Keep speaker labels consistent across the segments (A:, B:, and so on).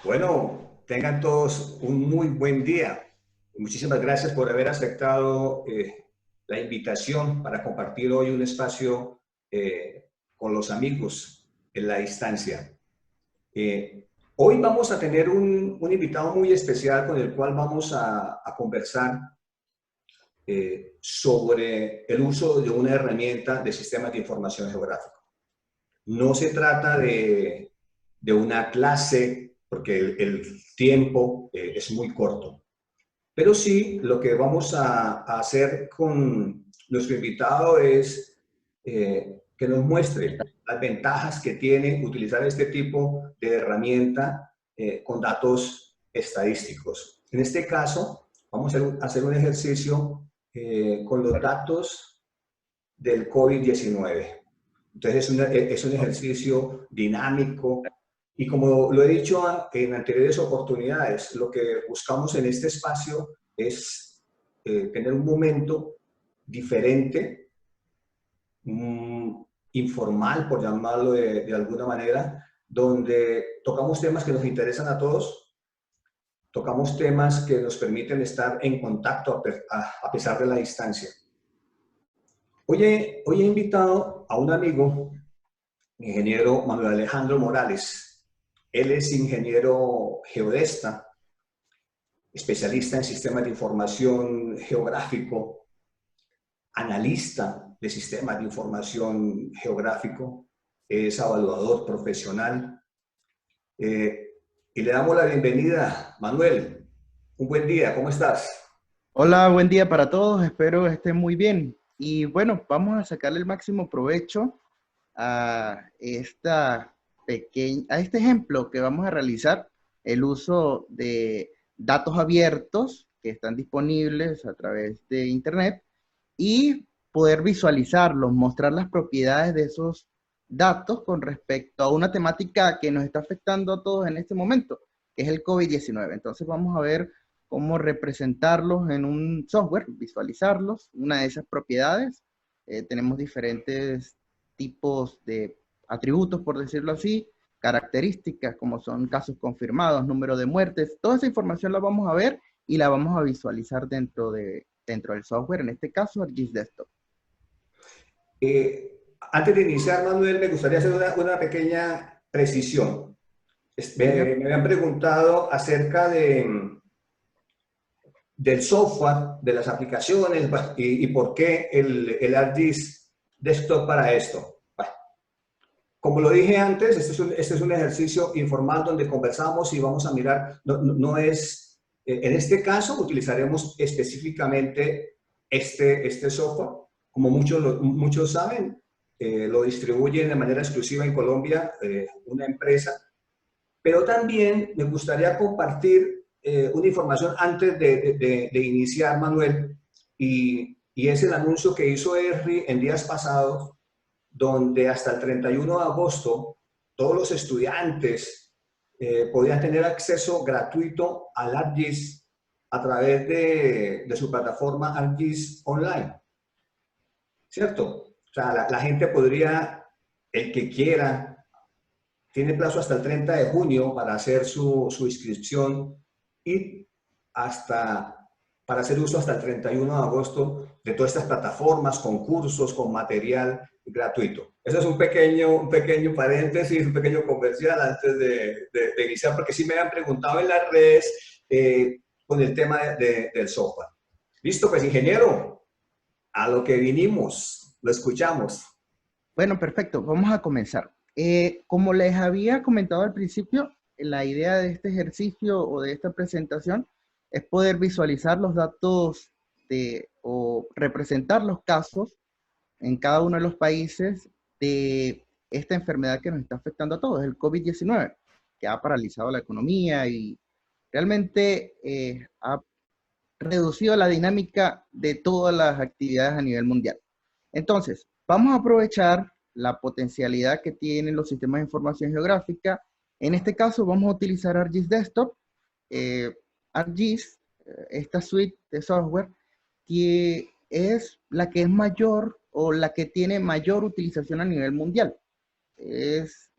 A: Bueno, tengan todos un muy buen día. Muchísimas gracias por haber aceptado la invitación para compartir hoy un espacio con los amigos en la distancia. Hoy vamos a tener un invitado muy especial con el cual vamos a conversar sobre el uso de una herramienta de sistemas de información geográfico. No se trata de una clase, porque el tiempo es muy corto, pero sí lo que vamos a hacer con nuestro invitado es que nos muestre las ventajas que tiene utilizar este tipo de herramienta con datos estadísticos. En este caso, vamos a hacer un ejercicio con los datos del COVID-19. Entonces es un ejercicio dinámico y como lo he dicho en anteriores oportunidades, lo que buscamos en este espacio es tener un momento diferente, informal, por llamarlo de alguna manera, donde tocamos temas que nos interesan a todos, tocamos temas que nos permiten estar en contacto a pesar de la distancia. Hoy he invitado a un amigo, ingeniero Manuel Alejandro Morales. Él es ingeniero geodesta, especialista en sistemas de información geográfico, analista de sistemas de información geográfico, es evaluador profesional. Y le damos la bienvenida, Manuel. Un buen día, ¿cómo estás?
B: Hola, buen día para todos, espero estén muy bien. Y bueno, vamos a sacarle el máximo provecho a este ejemplo que vamos a realizar, el uso de datos abiertos que están disponibles a través de Internet y poder visualizarlos, mostrar las propiedades de esos datos con respecto a una temática que nos está afectando a todos en este momento, que es el COVID-19. Entonces vamos a ver cómo representarlos en un software, visualizarlos, una de esas propiedades. Tenemos diferentes tipos de atributos, por decirlo así, características como son casos confirmados, número de muertes, toda esa información la vamos a ver y la vamos a visualizar dentro del software, en este caso ArcGIS Desktop.
A: Antes de iniciar, Manuel, me gustaría hacer una pequeña precisión.
B: Diga.
A: Me habían preguntado acerca del software, de las aplicaciones y por qué el ArcGIS Desktop para esto. Bueno, como lo dije antes, este es un ejercicio informal donde conversamos y vamos a mirar, no es, en este caso utilizaremos específicamente este software. Como muchos saben, lo distribuyen de manera exclusiva en Colombia una empresa, pero también me gustaría compartir una información antes de iniciar, Manuel, y es el anuncio que hizo ERRI en días pasados, donde hasta el 31 de agosto todos los estudiantes podían tener acceso gratuito al ArcGIS a través de su plataforma ArcGIS Online, ¿cierto? O sea, la gente podría, el que quiera, tiene plazo hasta el 30 de junio para hacer su inscripción y hasta para hacer uso hasta el 31 de agosto de todas estas plataformas, concursos con material gratuito. Eso es un pequeño paréntesis, un pequeño comercial antes de iniciar, porque sí me han preguntado en las redes con el tema del software. Listo, pues ingeniero, a lo que vinimos, lo escuchamos.
B: Bueno, perfecto, vamos a comenzar. Como les había comentado al principio, la idea de este ejercicio o de esta presentación es poder visualizar los datos o representar los casos en cada uno de los países de esta enfermedad que nos está afectando a todos, el COVID-19, que ha paralizado la economía y realmente ha reducido la dinámica de todas las actividades a nivel mundial. Entonces, vamos a aprovechar la potencialidad que tienen los sistemas de información geográfica. En este caso, vamos a utilizar ArcGIS Desktop. ArcGIS, esta suite de software, que es la que es mayor o la que tiene mayor utilización a nivel mundial. Es,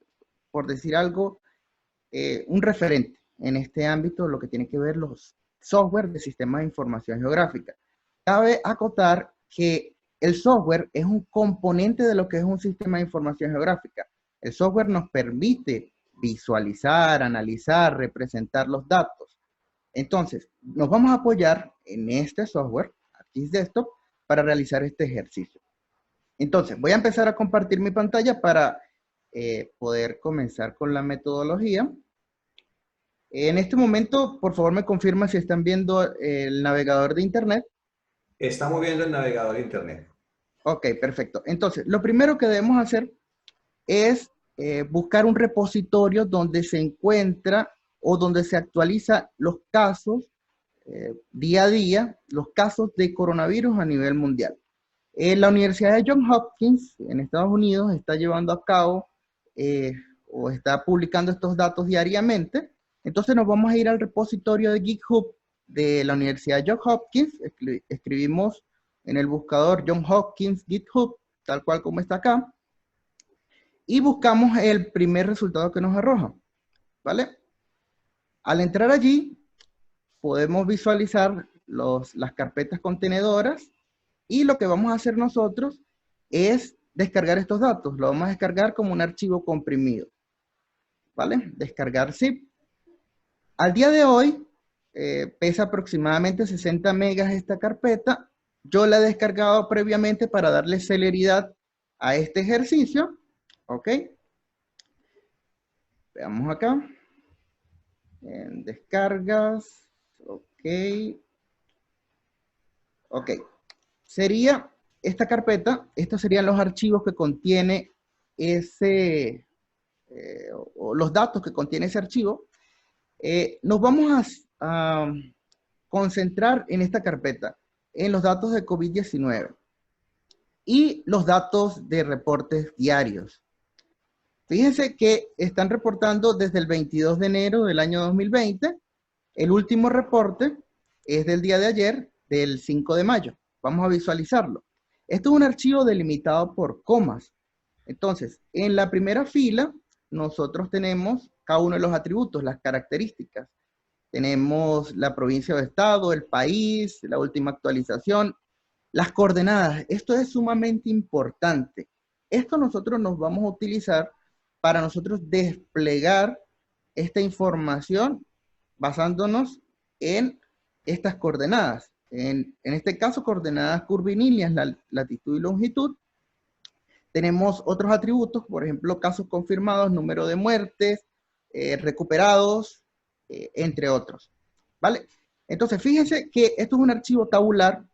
B: por decir algo, un referente. en este ámbito lo que tiene que ver los software de sistemas de información geográfica. Cabe acotar que el software es un componente de lo que es un sistema de información geográfica. El software nos permite visualizar, analizar, representar los datos. Entonces, nos vamos a apoyar en este software, ArcGIS Desktop, para realizar este ejercicio. Entonces, voy a empezar a compartir mi pantalla para poder comenzar con la metodología. En este momento, por favor, me confirma si están viendo el navegador de Internet.
A: Estamos viendo el navegador de Internet.
B: Ok, perfecto. Entonces, lo primero que debemos hacer es buscar un repositorio donde se encuentra o donde se actualiza los casos día a día, los casos de coronavirus a nivel mundial. La Universidad de Johns Hopkins en Estados Unidos está llevando a cabo o está publicando estos datos diariamente. Entonces nos vamos a ir al repositorio de GitHub de la Universidad de Johns Hopkins. Escribimos en el buscador Johns Hopkins GitHub, tal cual como está acá. Y buscamos el primer resultado que nos arroja, ¿vale? Al entrar allí, podemos visualizar las carpetas contenedoras y lo que vamos a hacer nosotros es descargar estos datos. Lo vamos a descargar como un archivo comprimido, ¿vale? Descargar zip. Al día de hoy, pesa aproximadamente 60 megas esta carpeta. Yo la he descargado previamente para darle celeridad a este ejercicio. ¿Ok? Veamos acá. En descargas. Ok. Ok. Sería esta carpeta, estos serían los archivos que contiene ese, o los datos que contiene ese archivo. Nos vamos a concentrar en esta carpeta, en los datos de COVID-19 y los datos de reportes diarios. Fíjense que están reportando desde el 22 de enero del año 2020. El último reporte es del día de ayer, del 5 de mayo. Vamos a visualizarlo. Esto es un archivo delimitado por comas. Entonces, en la primera fila, nosotros tenemos cada uno de los atributos, las características. Tenemos la provincia o estado, el país, la última actualización, las coordenadas. Esto es sumamente importante. Esto nosotros nos vamos a utilizar para nosotros desplegar esta información basándonos en estas coordenadas. En este caso, coordenadas curvilíneas, la latitud y longitud. Tenemos otros atributos, por ejemplo, casos confirmados, número de muertes, recuperados, entre otros. ¿Vale? Entonces, fíjense que esto es un archivo tabular,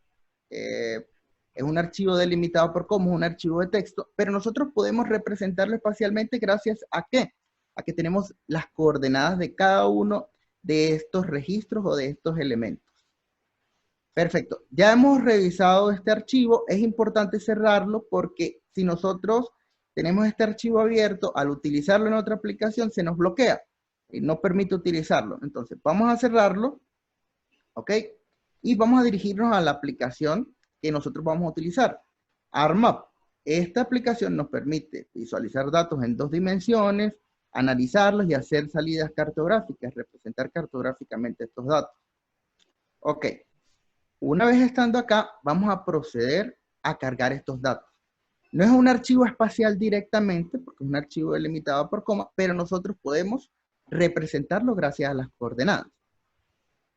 B: es un archivo delimitado por coma, es un archivo de texto, pero nosotros podemos representarlo espacialmente gracias a ¿qué? A que tenemos las coordenadas de cada uno de estos registros o de estos elementos. Perfecto. Ya hemos revisado este archivo. Es importante cerrarlo porque si nosotros tenemos este archivo abierto, al utilizarlo en otra aplicación se nos bloquea y no permite utilizarlo. Entonces, vamos a cerrarlo, ¿ok? Y vamos a dirigirnos a la aplicación que nosotros vamos a utilizar, ArcMap. Esta aplicación nos permite visualizar datos en 2 dimensiones, analizarlos y hacer salidas cartográficas, representar cartográficamente estos datos. Ok. Una vez estando acá, vamos a proceder a cargar estos datos. No es un archivo espacial directamente, porque es un archivo delimitado por coma, pero nosotros podemos representarlo gracias a las coordenadas.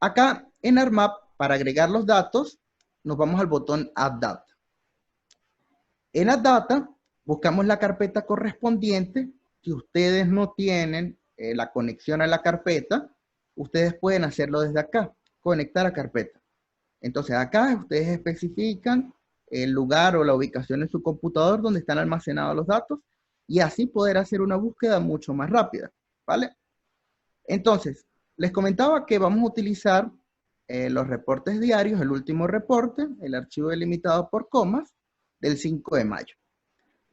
B: Acá en ArcMap, para agregar los datos, nos vamos al botón Add Data. En Add Data, buscamos la carpeta correspondiente. Si ustedes no tienen la conexión a la carpeta, ustedes pueden hacerlo desde acá, conectar a carpeta. Entonces acá ustedes especifican el lugar o la ubicación en su computador donde están almacenados los datos y así poder hacer una búsqueda mucho más rápida, ¿vale? Entonces, les comentaba que vamos a utilizar los reportes diarios, el último reporte, el archivo delimitado por comas, del 5 de mayo.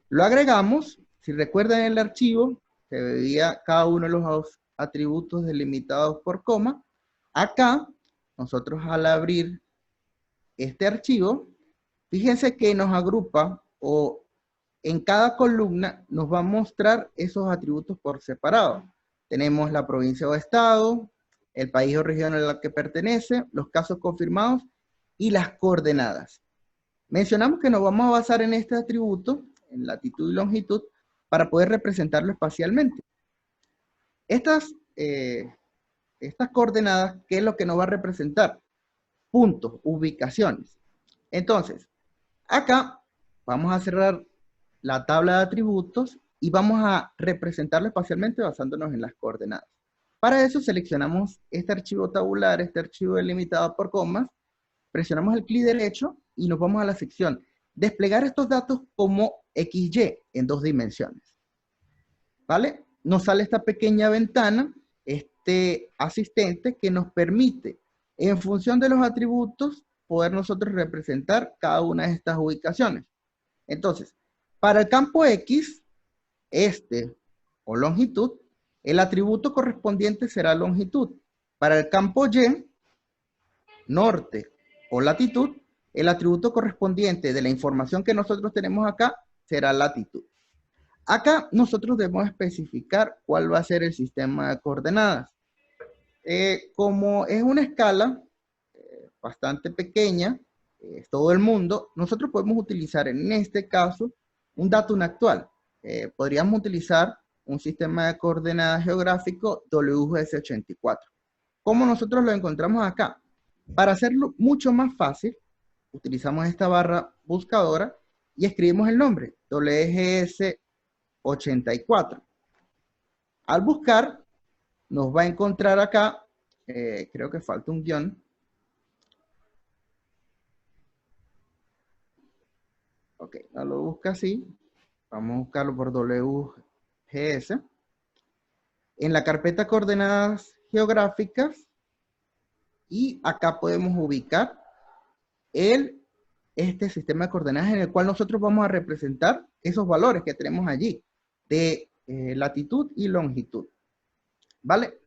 B: Lo agregamos, si recuerdan el archivo, se veía cada uno de los atributos delimitados por coma. Acá, nosotros al abrir este archivo, fíjense que nos agrupa o en cada columna nos va a mostrar esos atributos por separado. Tenemos la provincia o estado, el país o región al que pertenece, los casos confirmados y las coordenadas. Mencionamos que nos vamos a basar en este atributo, en latitud y longitud, para poder representarlo espacialmente. Estas coordenadas, ¿qué es lo que nos va a representar? Puntos, ubicaciones. Entonces, acá vamos a cerrar la tabla de atributos y vamos a representarlo espacialmente basándonos en las coordenadas. Para eso seleccionamos este archivo tabular, este archivo delimitado por comas, presionamos el clic derecho y nos vamos a la sección desplegar estos datos como XY en 2 dimensiones. ¿Vale? Nos sale esta pequeña ventana, este asistente que nos permite, en función de los atributos, poder nosotros representar cada una de estas ubicaciones. Entonces, para el campo X, o longitud, el atributo correspondiente será longitud. Para el campo Y, norte o latitud, el atributo correspondiente de la información que nosotros tenemos acá será latitud. Acá nosotros debemos especificar cuál va a ser el sistema de coordenadas. Como es una escala bastante pequeña, es todo el mundo, nosotros podemos utilizar en este caso un datum actual. Podríamos utilizar un sistema de coordenadas geográfico WGS84. ¿Cómo nosotros lo encontramos acá? Para hacerlo mucho más fácil, utilizamos esta barra buscadora y escribimos el nombre, WGS84. Al buscar, nos va a encontrar acá, creo que falta un guión. Ok, no lo busca así. Vamos a buscarlo por WGS. En la carpeta coordenadas geográficas. Y acá podemos ubicar este sistema de coordenadas en el cual nosotros vamos a representar esos valores que tenemos allí de latitud y longitud. ¿Vale?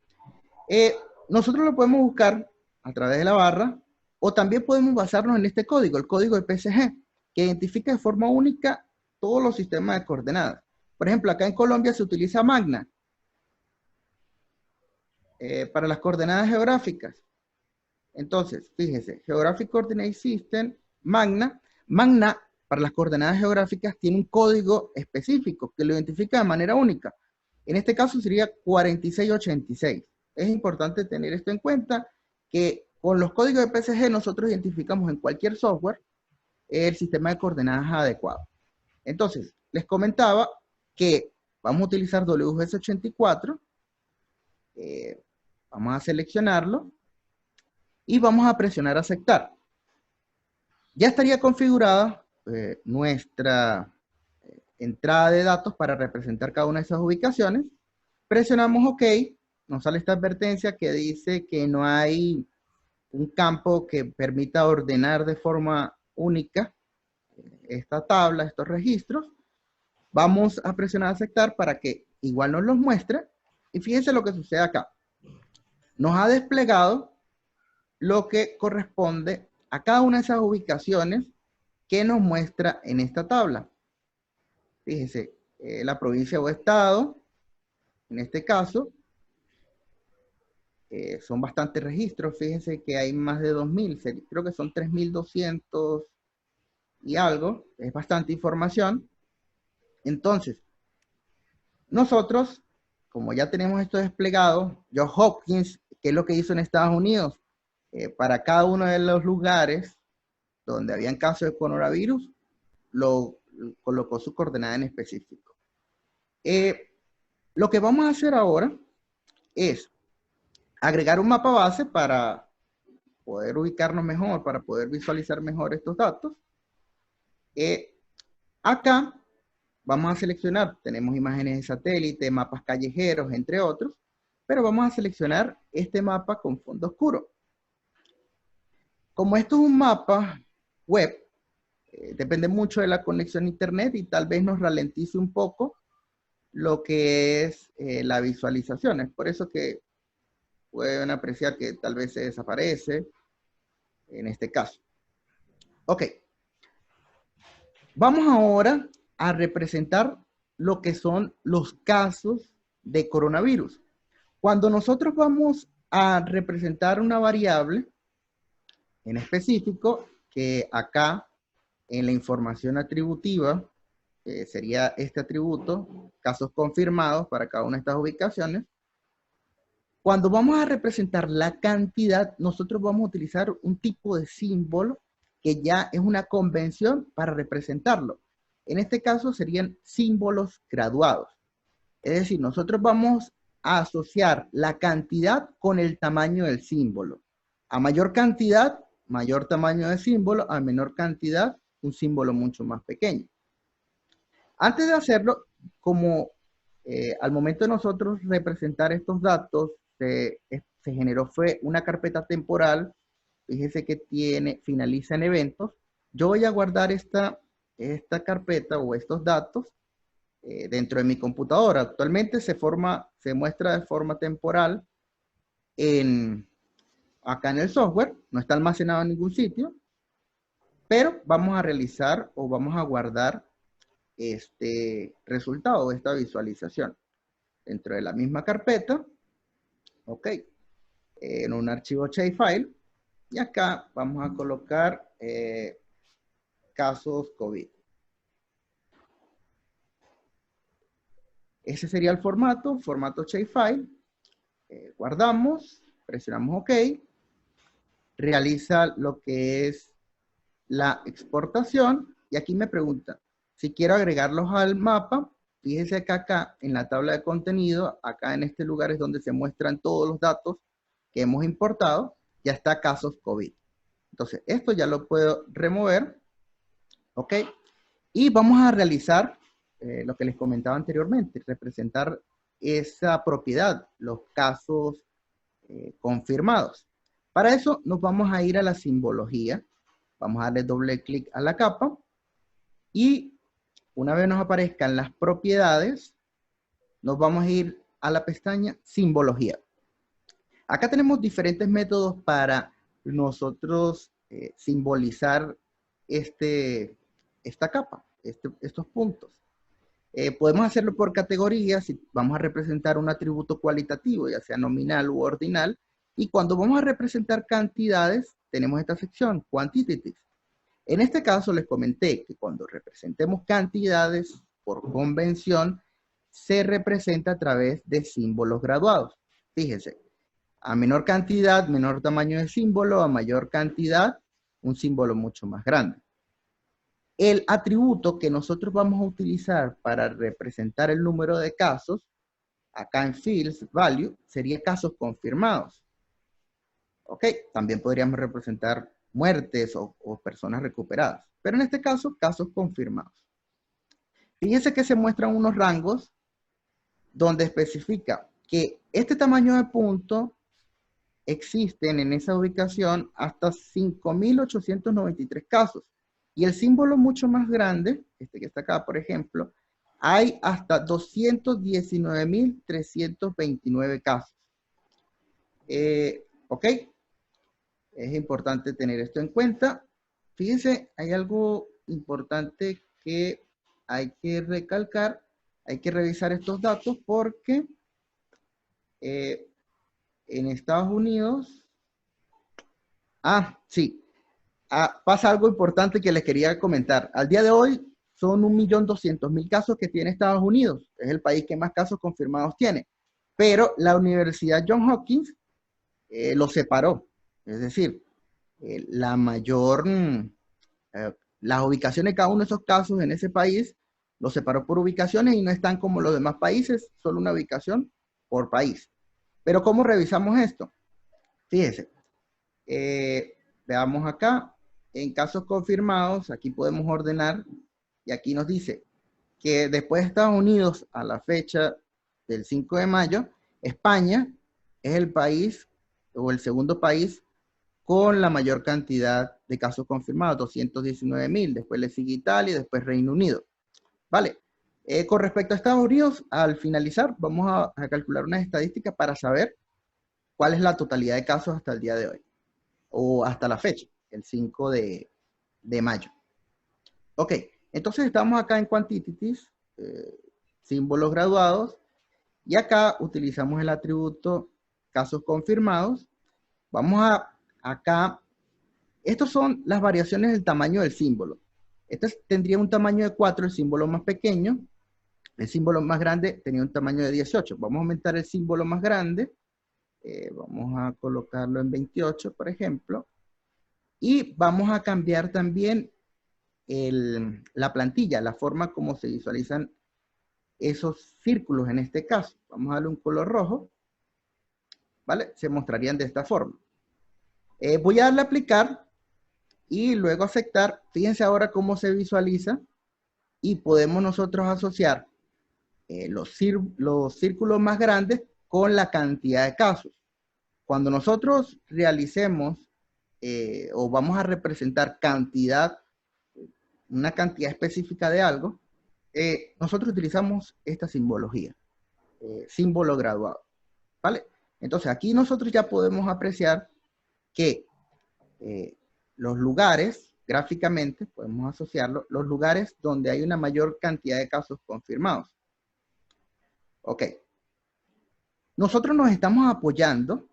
B: Nosotros lo podemos buscar a través de la barra o también podemos basarnos en este código, el código de PSG, que identifica de forma única todos los sistemas de coordenadas. Por ejemplo, acá en Colombia se utiliza Magna para las coordenadas geográficas. Entonces, fíjese, Geographic Coordinate System, Magna. Magna, para las coordenadas geográficas, tiene un código específico que lo identifica de manera única. En este caso sería 4686. Es importante tener esto en cuenta, que con los códigos de PSG nosotros identificamos en cualquier software el sistema de coordenadas adecuado. Entonces, les comentaba que vamos a utilizar WGS84. Vamos a seleccionarlo. Y vamos a presionar aceptar. Ya estaría configurada nuestra entrada de datos para representar cada una de esas ubicaciones. Presionamos OK. Nos sale esta advertencia que dice que no hay un campo que permita ordenar de forma única esta tabla, estos registros. Vamos a presionar aceptar para que igual nos los muestre. Y fíjense lo que sucede acá. Nos ha desplegado lo que corresponde a cada una de esas ubicaciones que nos muestra en esta tabla. Fíjese, la provincia o estado, en este caso, son bastantes registros. Fíjense que hay más de 2000, creo que son 3200 y algo, es bastante información. Entonces, nosotros, como ya tenemos esto desplegado, Johns Hopkins, ¿qué es lo que hizo en Estados Unidos? Para cada uno de los lugares donde habían casos de coronavirus, lo colocó su coordenada en específico. Lo que vamos a hacer ahora es agregar un mapa base para poder ubicarnos mejor, para poder visualizar mejor estos datos. Acá vamos a seleccionar, tenemos imágenes de satélite, mapas callejeros, entre otros, pero vamos a seleccionar este mapa con fondo oscuro. Como esto es un mapa web, depende mucho de la conexión a internet y tal vez nos ralentice un poco lo que es la visualización. Es por eso que pueden apreciar que tal vez se desaparece en este caso. Ok. Vamos ahora a representar lo que son los casos de coronavirus. Cuando nosotros vamos a representar una variable en específico que acá en la información atributiva sería este atributo, casos confirmados para cada una de estas ubicaciones. Cuando vamos a representar la cantidad, nosotros vamos a utilizar un tipo de símbolo que ya es una convención para representarlo. En este caso serían símbolos graduados. Es decir, nosotros vamos a asociar la cantidad con el tamaño del símbolo. A mayor cantidad, mayor tamaño de símbolo; a menor cantidad, un símbolo mucho más pequeño. Antes de hacerlo, como al momento de nosotros representar estos datos, se generó fue una carpeta temporal, fíjese que finaliza en eventos. Yo voy a guardar esta carpeta o estos datos dentro de mi computadora. Actualmente se muestra de forma temporal acá en el software, no está almacenado en ningún sitio, pero vamos a realizar o vamos a guardar este resultado, esta visualización dentro de la misma carpeta, ok, en un archivo shapefile, y acá vamos a colocar casos COVID. Ese sería el formato shapefile. Guardamos, presionamos OK, realiza lo que es la exportación, y aquí me pregunta si quiero agregarlos al mapa. Fíjese que acá en la tabla de contenido, acá en este lugar es donde se muestran todos los datos que hemos importado. Ya está casos COVID. Entonces, esto ya lo puedo remover. Ok. Y vamos a realizar lo que les comentaba anteriormente, representar esa propiedad, los casos confirmados. Para eso nos vamos a ir a la simbología. Vamos a darle doble clic a la capa. Y una vez nos aparezcan las propiedades, nos vamos a ir a la pestaña Simbología. Acá tenemos diferentes métodos para nosotros simbolizar esta capa, estos puntos. Podemos hacerlo por categorías, si vamos a representar un atributo cualitativo, ya sea nominal u ordinal, y cuando vamos a representar cantidades, tenemos esta sección, Quantities. En este caso les comenté que cuando representemos cantidades por convención, se representa a través de símbolos graduados. Fíjense, a menor cantidad, menor tamaño de símbolo; a mayor cantidad, un símbolo mucho más grande. El atributo que nosotros vamos a utilizar para representar el número de casos, acá en Fields Value, sería casos confirmados. Ok, también podríamos representar muertes o personas recuperadas, pero en este caso, casos confirmados. Fíjense que se muestran unos rangos donde especifica que este tamaño de punto existen en esa ubicación hasta 5.893 casos. Y el símbolo mucho más grande, este que está acá, por ejemplo, hay hasta 219.329 casos. Ok. Es importante tener esto en cuenta. Fíjense, hay algo importante que hay que recalcar. Hay que revisar estos datos porque en Estados Unidos... sí. Pasa algo importante que les quería comentar. Al día de hoy son 1.200.000 casos que tiene Estados Unidos. Es el país que más casos confirmados tiene. Pero la Universidad Johns Hopkins lo separó. Es decir, las ubicaciones de cada uno de esos casos en ese país los separó por ubicaciones y no están como los demás países, solo una ubicación por país. Pero ¿cómo revisamos esto? Fíjese, veamos acá, en casos confirmados, aquí podemos ordenar y aquí nos dice que después de Estados Unidos, a la fecha del 5 de mayo, España es el país o el segundo país con la mayor cantidad de casos confirmados, 219.000. Después le sigue Italia y después Reino Unido. Vale. Con respecto a Estados Unidos, al finalizar, vamos a calcular unas estadísticas para saber cuál es la totalidad de casos hasta el día de hoy, o hasta la fecha, el 5 de mayo. Ok, entonces estamos acá en Quantities, símbolos graduados, y acá utilizamos el atributo casos confirmados. Vamos a acá. Estas son las variaciones del tamaño del símbolo. Este tendría un tamaño de 4, el símbolo más pequeño. El símbolo más grande tenía un tamaño de 18. Vamos a aumentar el símbolo más grande. Vamos a colocarlo en 28, por ejemplo. Y vamos a cambiar también la plantilla, la forma como se visualizan esos círculos en este caso. Vamos a darle un color rojo. ¿Vale? Se mostrarían de esta forma. Voy a darle a aplicar y luego aceptar. Fíjense ahora cómo se visualiza y podemos nosotros asociar los círculos más grandes con la cantidad de casos. Cuando nosotros realicemos o vamos a representar una cantidad específica de algo, nosotros utilizamos esta simbología, símbolo graduado, ¿vale? Entonces aquí nosotros ya podemos apreciar que los lugares, gráficamente, podemos asociarlo, los lugares donde hay una mayor cantidad de casos confirmados. Ok. Nosotros nos estamos apoyando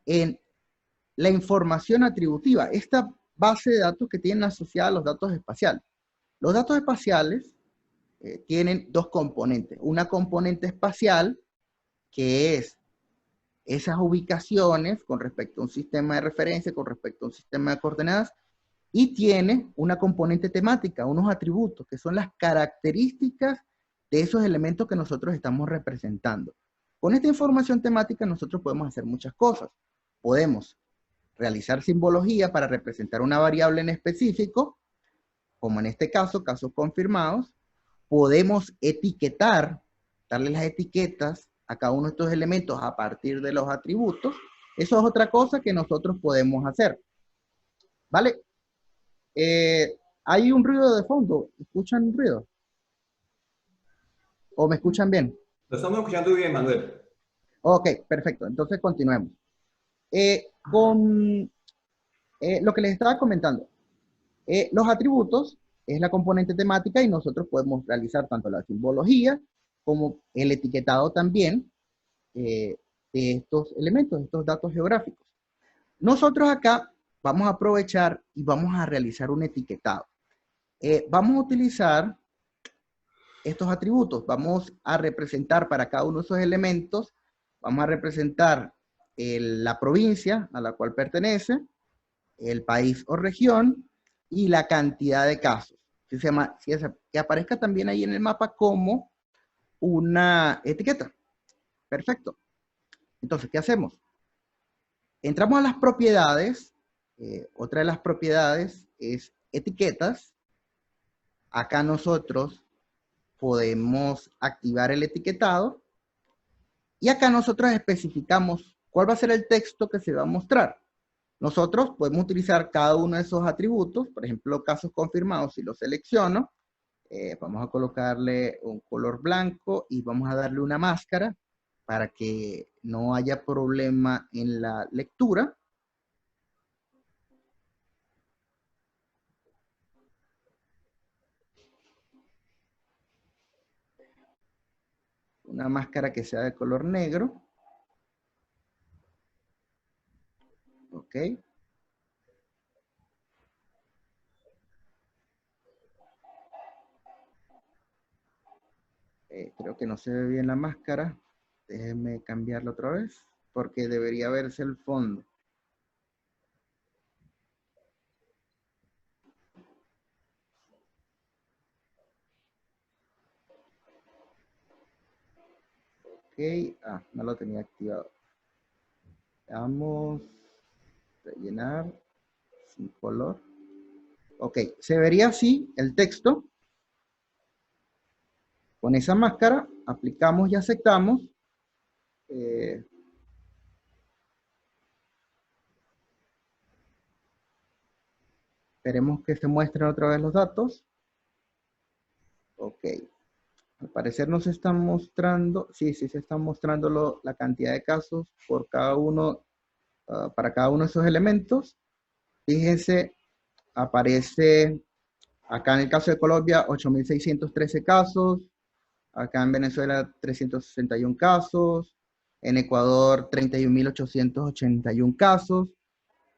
B: en la información atributiva, esta base de datos que tienen asociada los datos espaciales. Los datos espaciales tienen dos componentes. Una componente espacial, que es esas ubicaciones con respecto a un sistema de referencia, con respecto a un sistema de coordenadas, y tiene una componente temática, unos atributos, que son las características de esos elementos que nosotros estamos representando. Con esta información temática nosotros podemos hacer muchas cosas. Podemos realizar simbología para representar una variable en específico, como en este caso, casos confirmados. Podemos etiquetar, darle las etiquetas a cada uno de estos elementos a partir de los atributos. Eso es otra cosa que nosotros podemos hacer. ¿Vale? Hay un ruido de fondo. ¿Escuchan un ruido? ¿O me escuchan bien?
A: Lo estamos escuchando bien, Manuel.
B: Ok, perfecto. Entonces continuemos. Con lo que les estaba comentando. Los atributos es la componente temática y nosotros podemos realizar tanto la simbología como el etiquetado también de estos elementos, de estos datos geográficos. Nosotros acá vamos a aprovechar y vamos a realizar un etiquetado. Vamos a utilizar estos atributos, vamos a representar para cada uno de esos elementos, vamos a representar la provincia a la cual pertenece, el país o región y la cantidad de casos. Que aparezca también ahí en el mapa como una etiqueta. Perfecto. Entonces, ¿qué hacemos? Entramos a las propiedades. Otra de las propiedades es etiquetas. Acá nosotros podemos activar el etiquetado. Y acá nosotros especificamos cuál va a ser el texto que se va a mostrar. Nosotros podemos utilizar cada uno de esos atributos, por ejemplo, casos confirmados, si los selecciono, vamos a colocarle un color blanco y vamos a darle una máscara para que no haya problema en la lectura. Una máscara que sea de color negro. Ok. Creo que no se ve bien la máscara. Déjenme cambiarla otra vez, porque debería verse el fondo. Ok, no lo tenía activado. Vamos a rellenar sin color. Ok, se vería así el texto. Con esa máscara aplicamos y aceptamos. Esperemos que se muestren otra vez los datos. Ok. Al parecer nos están mostrando, sí se están mostrando la cantidad de casos por cada uno, para cada uno de esos elementos. Fíjense, aparece acá en el caso de Colombia 8.613 casos, acá en Venezuela 361 casos, En Ecuador, 31.881 casos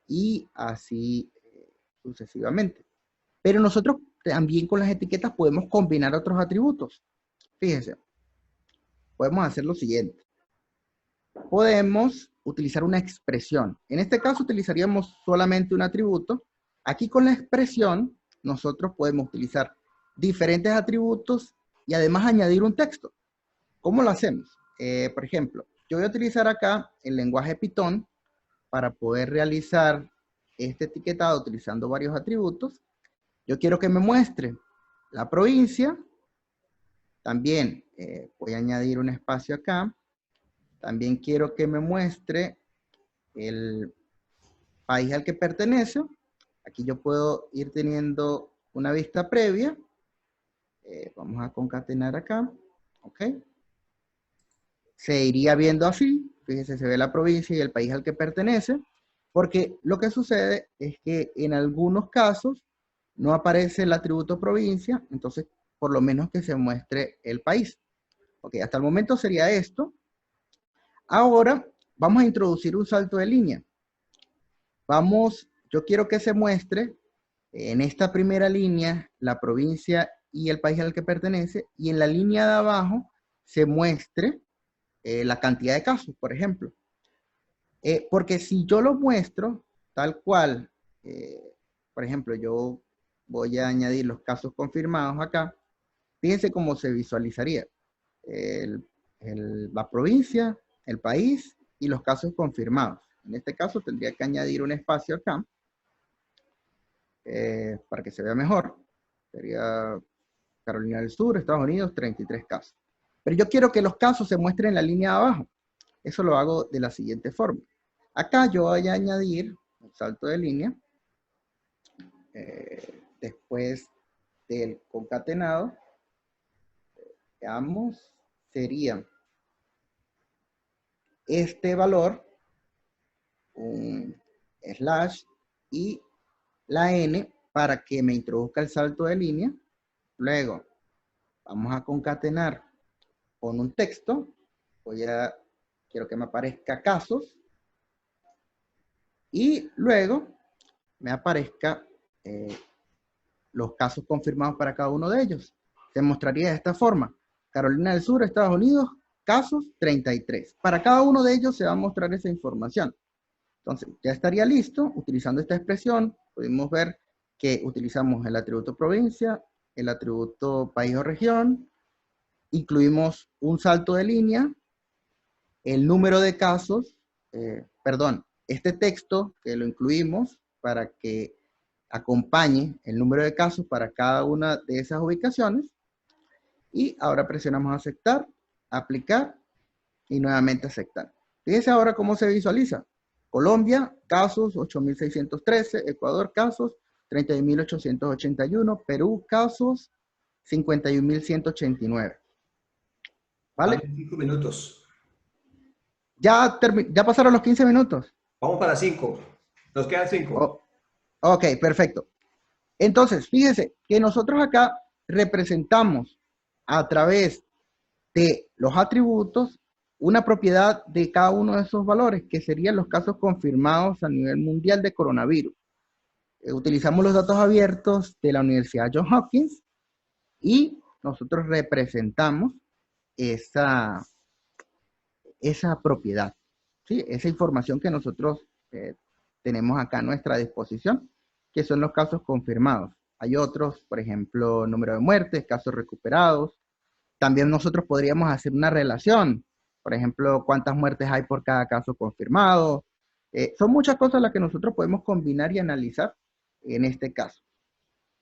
B: y así sucesivamente. Pero nosotros también con las etiquetas podemos combinar otros atributos. Fíjense, podemos hacer lo siguiente. Podemos utilizar una expresión. En este caso utilizaríamos solamente un atributo. Aquí con la expresión nosotros podemos utilizar diferentes atributos y además añadir un texto. ¿Cómo lo hacemos? Por ejemplo, yo voy a utilizar acá el lenguaje Python para poder realizar este etiquetado utilizando varios atributos. Yo quiero que me muestre la provincia. También voy a añadir un espacio acá. También quiero que me muestre el país al que pertenece. Aquí yo puedo ir teniendo una vista previa. Vamos a concatenar acá. ¿Ok? Se iría viendo así. Fíjense, se ve la provincia y el país al que pertenece. Porque lo que sucede es que en algunos casos no aparece el atributo provincia. Entonces, por lo menos que se muestre el país. Ok, hasta el momento sería esto. Ahora vamos a introducir un salto de línea. Yo quiero que se muestre en esta primera línea la provincia y el país al que pertenece, y en la línea de abajo se muestre la cantidad de casos, por ejemplo. Porque si yo lo muestro tal cual, por ejemplo, yo voy a añadir los casos confirmados acá, fíjense cómo se visualizaría la provincia, el país y los casos confirmados. En este caso tendría que añadir un espacio acá para que se vea mejor. Sería Carolina del Sur, Estados Unidos, 33 casos. Pero yo quiero que los casos se muestren en la línea de abajo. Eso lo hago de la siguiente forma. Acá yo voy a añadir un salto de línea. Después del concatenado, veamos, sería este valor, un slash y la n para que me introduzca el salto de línea. Luego vamos a concatenar con un texto. Quiero que me aparezca casos y luego me aparezca los casos confirmados para cada uno de ellos. Se mostraría de esta forma. Carolina del Sur, Estados Unidos, casos 33. Para cada uno de ellos se va a mostrar esa información. Entonces, ya estaría listo. Utilizando esta expresión, pudimos ver que utilizamos el atributo provincia, el atributo país o región, incluimos un salto de línea, el número de casos, este texto que lo incluimos para que acompañe el número de casos para cada una de esas ubicaciones. Y ahora presionamos aceptar, aplicar y nuevamente aceptar. Fíjense ahora cómo se visualiza. Colombia, casos 8.613, Ecuador, casos 31.881, Perú, casos 51.189. ¿Vale?
A: 5 minutos.
B: Ya pasaron los 15 minutos.
A: Vamos para 5. Nos quedan 5.
B: Ok, perfecto. Entonces, fíjense que nosotros acá representamos a través de los atributos una propiedad de cada uno de esos valores, que serían los casos confirmados a nivel mundial de coronavirus. Utilizamos los datos abiertos de la Universidad Johns Hopkins y nosotros representamos esa propiedad, ¿sí? Esa información que nosotros tenemos acá a nuestra disposición, que son los casos confirmados. Hay otros, por ejemplo, número de muertes, casos recuperados. También nosotros podríamos hacer una relación, por ejemplo, cuántas muertes hay por cada caso confirmado. Son muchas cosas las que nosotros podemos combinar y analizar en este caso.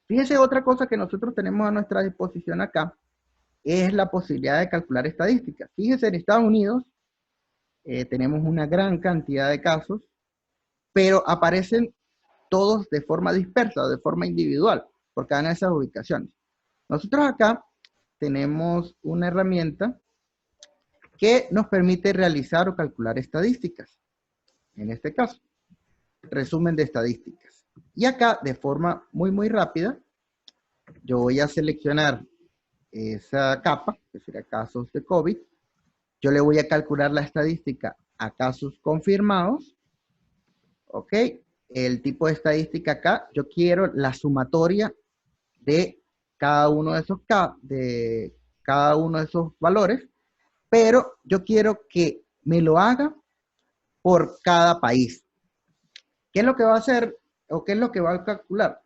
B: Fíjense, otra cosa que nosotros tenemos a nuestra disposición acá es la posibilidad de calcular estadísticas. Fíjense, en Estados Unidos tenemos una gran cantidad de casos, pero aparecen todos de forma dispersa, de forma individual, por cada una de esas ubicaciones. Nosotros acá tenemos una herramienta que nos permite realizar o calcular estadísticas. En este caso, resumen de estadísticas. Y acá, de forma muy rápida, yo voy a seleccionar esa capa, que sería casos de COVID. yo le voy a calcular la estadística a casos confirmados, ¿ok? El tipo de estadística acá, yo quiero la sumatoria de cada uno de cada uno de esos valores, pero yo quiero que me lo haga por cada país. ¿Qué es lo que va a hacer o qué es lo que va a calcular?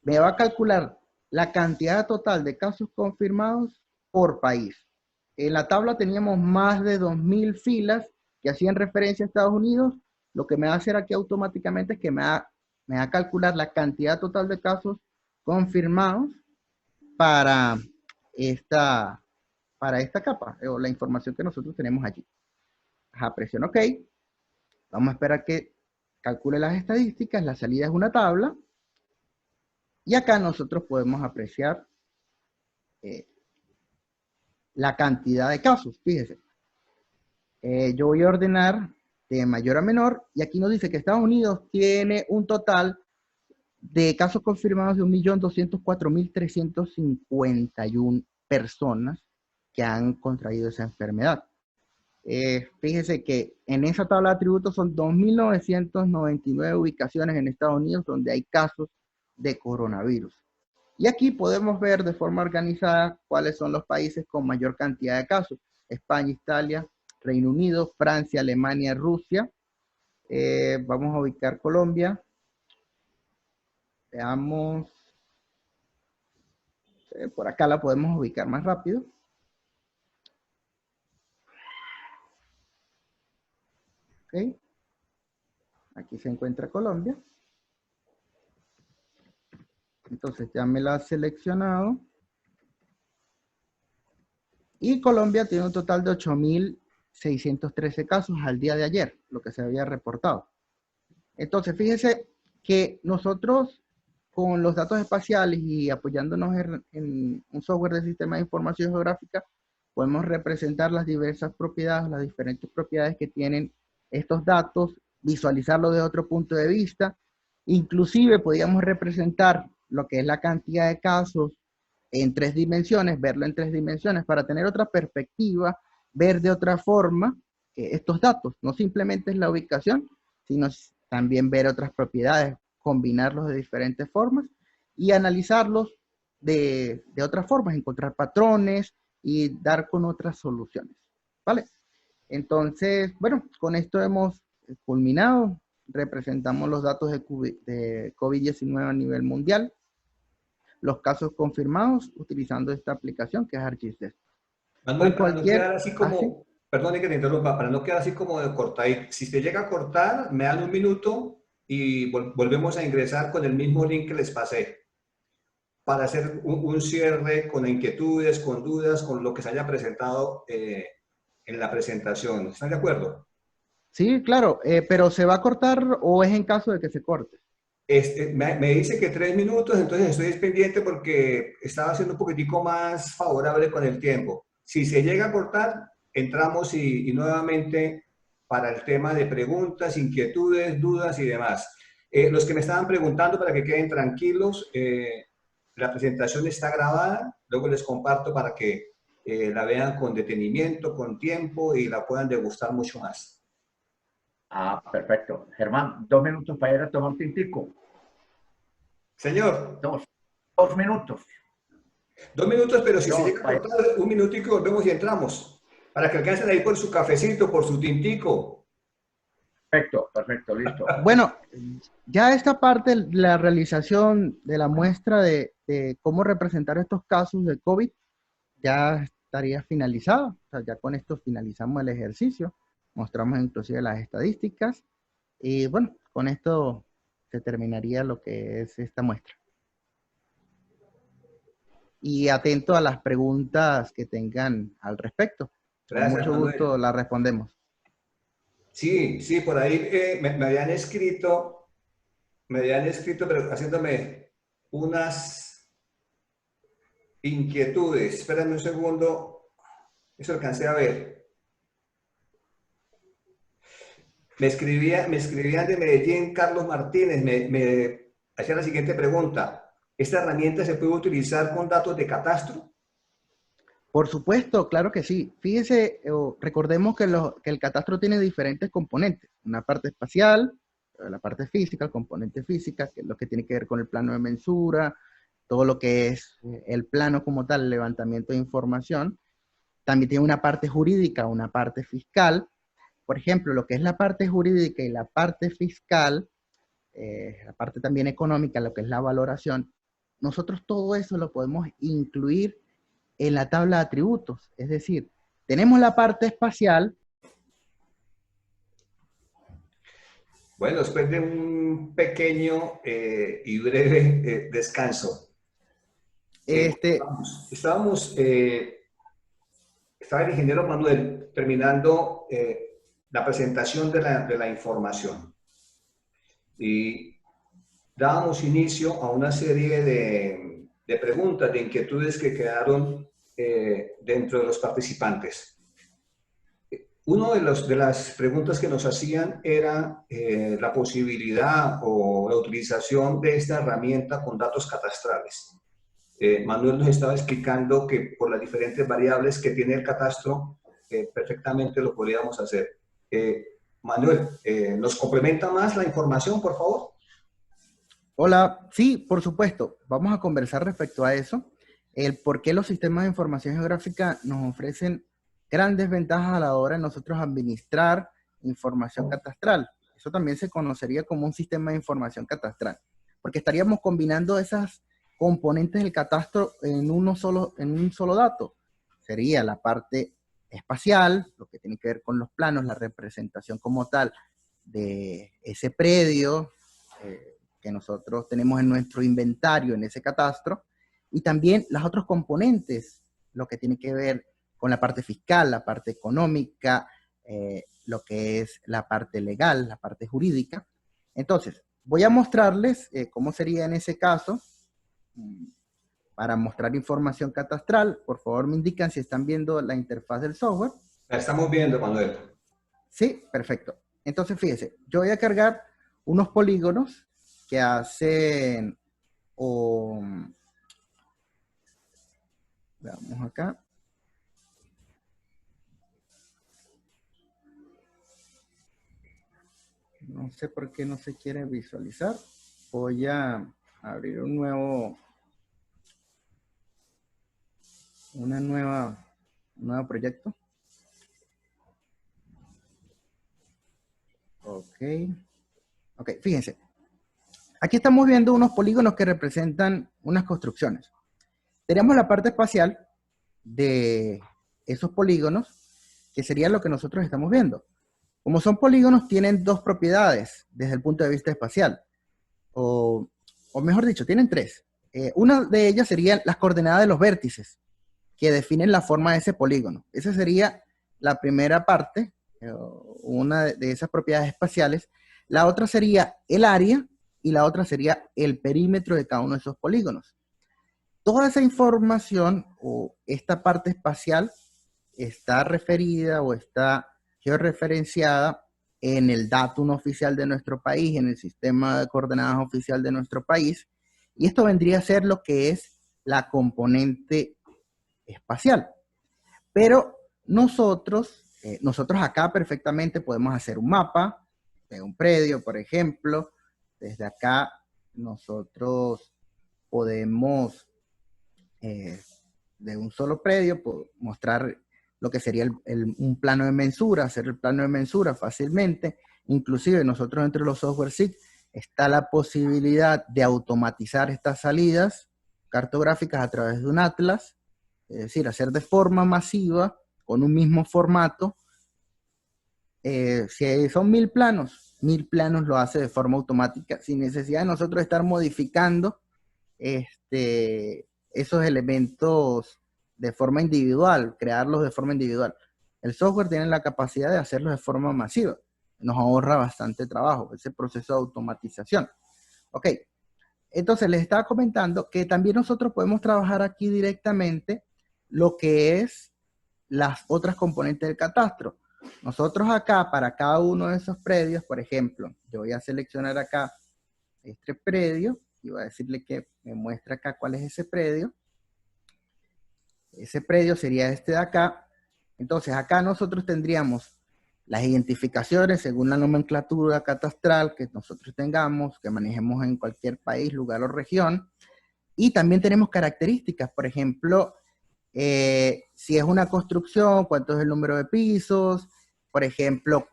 B: Me va a calcular la cantidad total de casos confirmados por país. En la tabla teníamos más de 2.000 filas que hacían referencia a Estados Unidos. Lo que me va a hacer aquí automáticamente es que me va a calcular la cantidad total de casos confirmados para para esta capa, o la información que nosotros tenemos allí. Ajá, presiono OK. Vamos a esperar que calcule las estadísticas. La salida es una tabla. Y acá nosotros podemos apreciar la cantidad de casos. Fíjese. Yo voy a ordenar de mayor a menor. Y aquí nos dice que Estados Unidos tiene un total de casos confirmados de 1.204.351 personas que han contraído esa enfermedad. Fíjese que en esa tabla de atributos son 2.999 ubicaciones en Estados Unidos donde hay casos de coronavirus. Y aquí podemos ver de forma organizada cuáles son los países con mayor cantidad de casos. España, Italia, Reino Unido, Francia, Alemania, Rusia. Vamos a ubicar Colombia. Veamos. Por acá la podemos ubicar más rápido. Ok. Aquí se encuentra Colombia. Entonces ya me la ha seleccionado. Y Colombia tiene un total de 8.613 casos al día de ayer, lo que se había reportado. Entonces, fíjese que nosotros, con los datos espaciales y apoyándonos en un software de sistema de información geográfica, podemos representar las diversas propiedades, las diferentes propiedades que tienen estos datos, visualizarlo de otro punto de vista. Inclusive podríamos representar lo que es la cantidad de casos en 3 dimensiones, verlo en 3 dimensiones para tener otra perspectiva, ver de otra forma estos datos. No simplemente es la ubicación, sino también ver otras propiedades, combinarlos de diferentes formas y analizarlos de otras formas, encontrar patrones y dar con otras soluciones. ¿Vale? Entonces, bueno, con esto hemos culminado. Representamos los datos de COVID-19 a nivel mundial, los casos confirmados utilizando esta aplicación que es ArcGIS.
A: Manuel, para no quedar así
B: ¿sí?
A: como, perdone que te interrumpa, para no quedar así como de cortadito, si te llega a cortar, me dan un minuto y volvemos a ingresar con el mismo link que les pasé para hacer un cierre con inquietudes, con dudas, con lo que se haya presentado en la presentación. ¿Están de acuerdo?
B: Sí, claro, pero ¿se va a cortar o es en caso de que se corte?
A: Me dice que 3 minutos, entonces estoy pendiente porque estaba siendo un poquitico más favorable con el tiempo. Si se llega a cortar, entramos y nuevamente para el tema de preguntas, inquietudes, dudas y demás. Los que me estaban preguntando, para que queden tranquilos, la presentación está grabada, luego les comparto para que la vean con detenimiento, con tiempo y la puedan degustar mucho más.
C: Ah, perfecto. Germán, 2 minutos para ir a tomar tintico.
A: Señor.
C: 2 minutos.
A: 2 minutos, pero si se llega a cortar, un minutico y volvemos y entramos. Para que alcancen ahí por su cafecito, por su tintico.
C: Perfecto, perfecto, listo.
B: Bueno, ya esta parte, la realización de la muestra de cómo representar estos casos de COVID, ya estaría finalizada. O sea, ya con esto finalizamos el ejercicio. Mostramos inclusive las estadísticas. Y bueno, con esto se terminaría lo que es esta muestra. Y atento a las preguntas que tengan al respecto.
A: Gracias,
B: con mucho
A: Manuel.
B: gusto las respondemos.
A: Sí, sí, por ahí me habían escrito, pero haciéndome unas inquietudes. Espérame un segundo, eso alcancé a ver. Me escribían de Medellín, Carlos Martínez, me hacía la siguiente pregunta. ¿Esta herramienta se puede utilizar con datos de catastro?
B: Por supuesto, claro que sí. Fíjese, recordemos que el catastro tiene diferentes componentes. Una parte espacial, la parte física, el componente física, que es lo que tiene que ver con el plano de mensura, todo lo que es el plano como tal, el levantamiento de información. También tiene una parte jurídica, una parte fiscal. Por ejemplo, lo que es la parte jurídica y la parte fiscal, la parte también económica, lo que es la valoración, nosotros todo eso lo podemos incluir en la tabla de atributos. Es decir, tenemos la parte espacial.
A: Bueno, después de un pequeño y breve descanso,
B: Este,
A: estaba el ingeniero Manuel terminando la presentación de la información y dábamos inicio a una serie de preguntas, de inquietudes que quedaron dentro de los participantes. Una de las preguntas que nos hacían era la posibilidad o la utilización de esta herramienta con datos catastrales. Manuel nos estaba explicando que por las diferentes variables que tiene el catastro, perfectamente lo podríamos hacer. Manuel, ¿nos complementa más la información, por favor?
B: Hola, sí, por supuesto. Vamos a conversar respecto a eso. El por qué los sistemas de información geográfica nos ofrecen grandes ventajas a la hora de nosotros administrar información catastral. Eso también se conocería como un sistema de información catastral, porque estaríamos combinando esas componentes del catastro en un solo dato. Sería la parte espacial, lo que tiene que ver con los planos, la representación como tal de ese predio, que nosotros tenemos en nuestro inventario, en ese catastro, y también las otros componentes, lo que tiene que ver con la parte fiscal, la parte económica, lo que es la parte legal, la parte jurídica. Entonces, voy a mostrarles cómo sería en ese caso, para mostrar información catastral. Por favor, me indican si están viendo la interfaz del software.
A: La estamos viendo, Manuel.
B: Sí, perfecto. Entonces, fíjese, yo voy a cargar unos polígonos que hacen, veamos acá. No sé por qué no se quiere visualizar. Voy a abrir un nuevo proyecto. Ok, fíjense. Aquí estamos viendo unos polígonos que representan unas construcciones. Tenemos la parte espacial de esos polígonos, que sería lo que nosotros estamos viendo. Como son polígonos, tienen dos propiedades desde el punto de vista espacial. O mejor dicho, tienen tres. Una de ellas serían las coordenadas de los vértices, que definen la forma de ese polígono. Esa sería la primera parte, una de esas propiedades espaciales. La otra sería el área y la otra sería el perímetro de cada uno de esos polígonos. Toda esa información o esta parte espacial está referida o está georreferenciada en el datum oficial de nuestro país, en el sistema de coordenadas oficial de nuestro país, y esto vendría a ser lo que es la componente espacial. Pero nosotros acá perfectamente podemos hacer un mapa de un predio, por ejemplo. Desde acá nosotros podemos, de un solo predio, mostrar lo que sería un plano de mensura, hacer el plano de mensura fácilmente. Inclusive nosotros entre los software SIG está la posibilidad de automatizar estas salidas cartográficas a través de un atlas, es decir, hacer de forma masiva, con un mismo formato. Si son 1000 planos lo hace de forma automática, sin necesidad de nosotros estar modificando esos elementos de forma individual, crearlos de forma individual. El software tiene la capacidad de hacerlo de forma masiva. Nos ahorra bastante trabajo, ese proceso de automatización. Ok, entonces les estaba comentando que también nosotros podemos trabajar aquí directamente lo que es las otras componentes del catastro. Nosotros acá, para cada uno de esos predios, por ejemplo, yo voy a seleccionar acá este predio y voy a decirle que me muestre acá cuál es ese predio. Ese predio sería este de acá. Entonces acá nosotros tendríamos las identificaciones según la nomenclatura catastral que nosotros tengamos, que manejemos en cualquier país, lugar o región. Y también tenemos características, por ejemplo, si es una construcción, cuánto es el número de pisos, por ejemplo,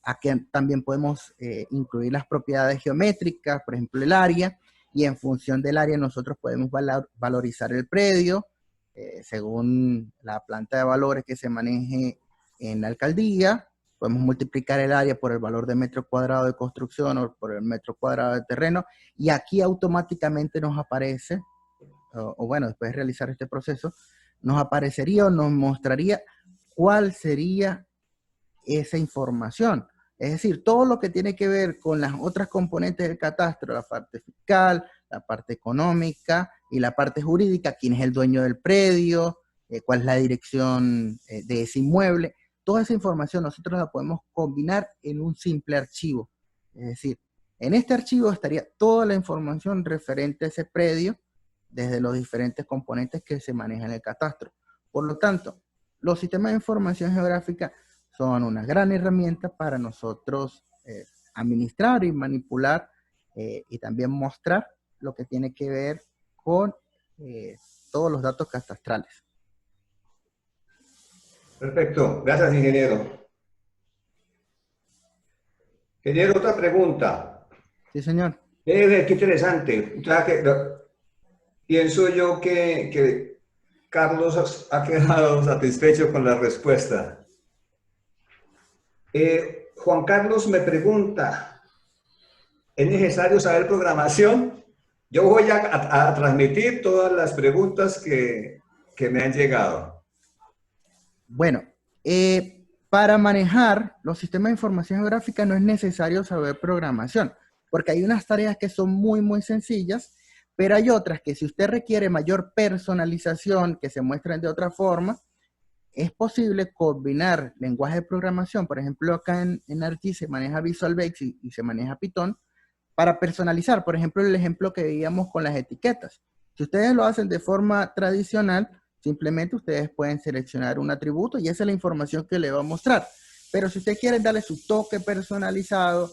B: aquí también podemos incluir las propiedades geométricas, por ejemplo, el área, y en función del área nosotros podemos valorizar el predio, según la planta de valores que se maneje en la alcaldía. Podemos multiplicar el área por el valor de metro cuadrado de construcción o por el metro cuadrado de terreno, y aquí automáticamente nos aparece, o bueno, después de realizar este proceso, nos aparecería o nos mostraría cuál sería esa información. Es decir, todo lo que tiene que ver con las otras componentes del catastro, la parte fiscal, la parte económica y la parte jurídica, quién es el dueño del predio, cuál es la dirección de ese inmueble. Toda esa información nosotros la podemos combinar en un simple archivo. Es decir, en este archivo estaría toda la información referente a ese predio desde los diferentes componentes que se manejan en el catastro. Por lo tanto, los sistemas de información geográfica son una gran herramienta para nosotros administrar y manipular y también mostrar lo que tiene que ver con todos los datos catastrales.
A: Perfecto, gracias, ingeniero. Ingeniero, otra pregunta.
B: Sí, señor.
A: Qué interesante. O sea, pienso yo que Carlos ha quedado satisfecho con la respuesta. Juan Carlos me pregunta, ¿es necesario saber programación? Yo voy a transmitir todas las preguntas que me han llegado.
B: Bueno, para manejar los sistemas de información geográfica no es necesario saber programación, porque hay unas tareas que son muy sencillas, pero hay otras que si usted requiere mayor personalización, que se muestren de otra forma, es posible combinar lenguaje de programación. Por ejemplo, acá en ArcGIS se maneja Visual Basic y se maneja Python para personalizar. Por ejemplo, el ejemplo que veíamos con las etiquetas. Si ustedes lo hacen de forma tradicional, simplemente ustedes pueden seleccionar un atributo y esa es la información que le va a mostrar. Pero si ustedes quieren darle su toque personalizado,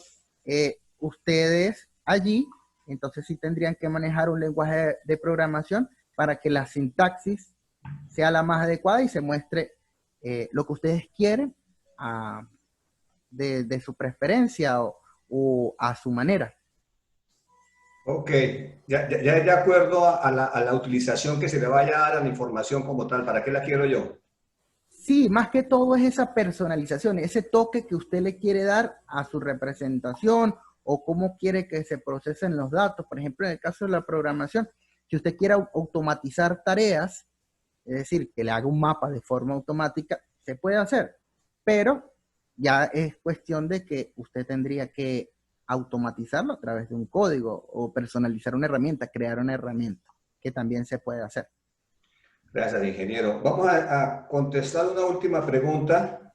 B: ustedes allí, entonces sí tendrían que manejar un lenguaje de programación para que la sintaxis sea la más adecuada y se muestre lo que ustedes quieren de su preferencia o a su manera.
A: Ok, ya de acuerdo a la utilización que se le vaya a dar a la información como tal, ¿para qué la quiero yo?
B: Sí, más que todo es esa personalización, ese toque que usted le quiere dar a su representación o cómo quiere que se procesen los datos. Por ejemplo, en el caso de la programación, si usted quiere automatizar tareas, es decir, que le haga un mapa de forma automática, se puede hacer, pero ya es cuestión de que usted tendría que automatizarlo a través de un código o personalizar una herramienta, crear una herramienta, que también se puede hacer.
A: Gracias, ingeniero. Vamos a contestar una última pregunta.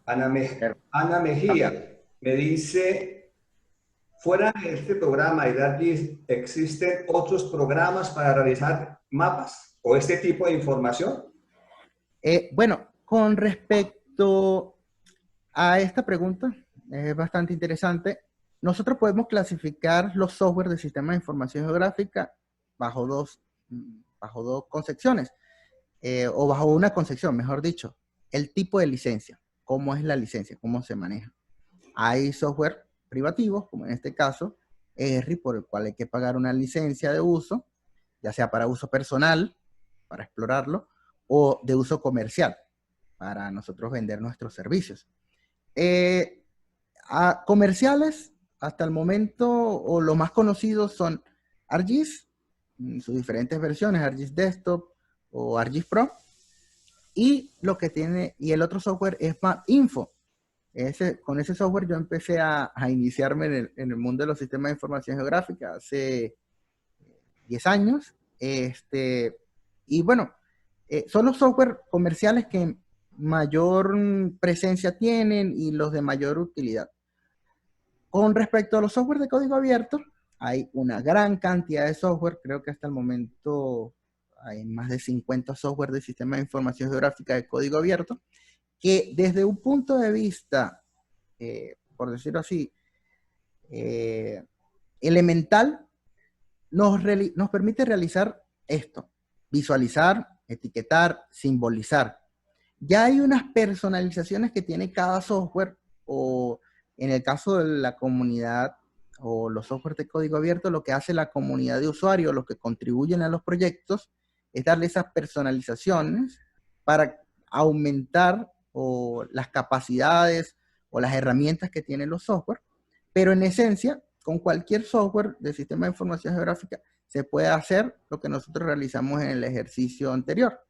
A: Ana Mejía me dice, fuera de este programa de ArcGIS, ¿existen otros programas para realizar mapas o este tipo de información?
B: Bueno, con respecto a esta pregunta, es bastante interesante. Nosotros podemos clasificar los software del sistema de información geográfica bajo dos concepciones, o bajo una concepción, mejor dicho. El tipo de licencia, cómo es la licencia, cómo se maneja. Hay software privativos, como en este caso, ERRI, por el cual hay que pagar una licencia de uso, ya sea para uso personal, para explorarlo, o de uso comercial, para nosotros vender nuestros servicios. A comerciales, hasta el momento, o los más conocidos son ArcGIS, sus diferentes versiones, ArcGIS Desktop o ArcGIS Pro, y lo que tiene, y el otro software es MapInfo. Con ese software yo empecé a iniciarme en el mundo de los sistemas de información geográfica hace 10 años, y bueno, son los software comerciales que mayor presencia tienen y los de mayor utilidad. Con respecto a los software de código abierto, hay una gran cantidad de software, creo que hasta el momento hay más de 50 software de sistema de información geográfica de código abierto, que desde un punto de vista, por decirlo así, elemental, nos permite realizar esto: visualizar, etiquetar, simbolizar. Ya hay unas personalizaciones que tiene cada software, o en el caso de la comunidad o los software de código abierto, lo que hace la comunidad de usuarios, los que contribuyen a los proyectos, es darle esas personalizaciones para aumentar o las capacidades o las herramientas que tienen los software, pero en esencia, con cualquier software de sistema de información geográfica, se puede hacer lo que nosotros realizamos en el ejercicio anterior.